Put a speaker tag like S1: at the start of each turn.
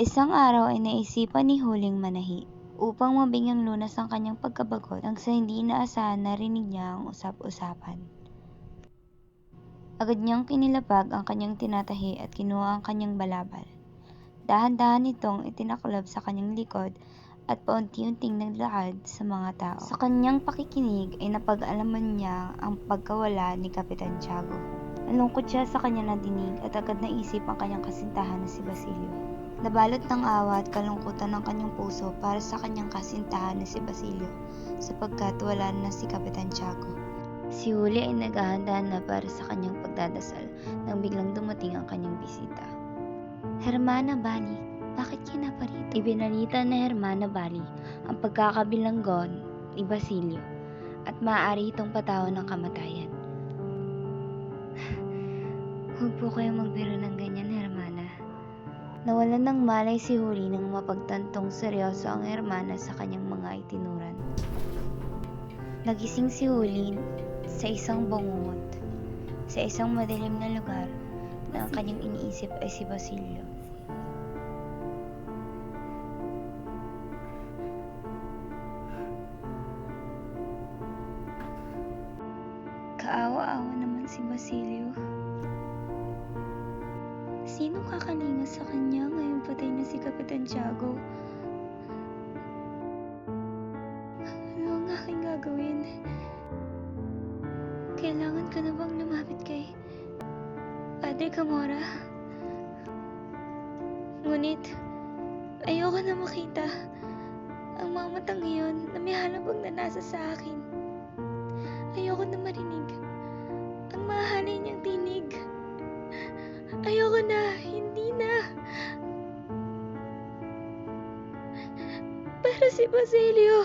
S1: Isang araw ay naisipan ni Huling manahi upang mabigyan lunas ang kanyang pagkabagot nang sa hindi inaasahan narinig niya ang usap-usapan. Agad niyang kinilapag ang kanyang tinatahi at kinuha ang kanyang balabal. Dahan-dahan itong itinaklab sa kanyang likod at paunti-unting naglakad sa mga tao. Sa kanyang pakikinig ay napag-alaman niya ang pagkawala ni Kapitan Tiago. Nalungkot siya sa kanyang nadinig at agad naisip ang kanyang kasintahan na si Basilio. Nabalot ng awa at kalungkutan ng kanyang puso para sa kanyang kasintahan na si Basilio sapagkat wala na si Kapitan Tiago. Si Huli ay naghahanda na para sa kanyang pagdadasal nang biglang dumating ang kanyang bisita. Hermana Bali, bakit ka naparito? Ibinalita na Hermana Bali ang pagkakabilanggo ni Basilio at maaari itong patawan ng kamatayan. Huwag po kayong magbiro ng ganyan, Hermana. Nawalan ng malay si Huli nang mapagtantong seryoso ang Hermana sa kanyang mga itinuran. Nagising si Huli sa isang bangungot, sa isang madilim na lugar na ang kanyang iniisip ay si Basilio. Kaawa-awa naman si Basilio. Sino kakalinga sa kanya ngayong patay na si Kapitan Tiago? Ano ang aking gagawin? Kailangan ko na bang lumapit kay Padre Camora? Ngunit, ayoko na makita ang mga matang iyon na may halabag na nasa sa akin. Ayoko na marinig ang mahalay niyang tinig. Ayoko na, hindi na. Pero si Basilio,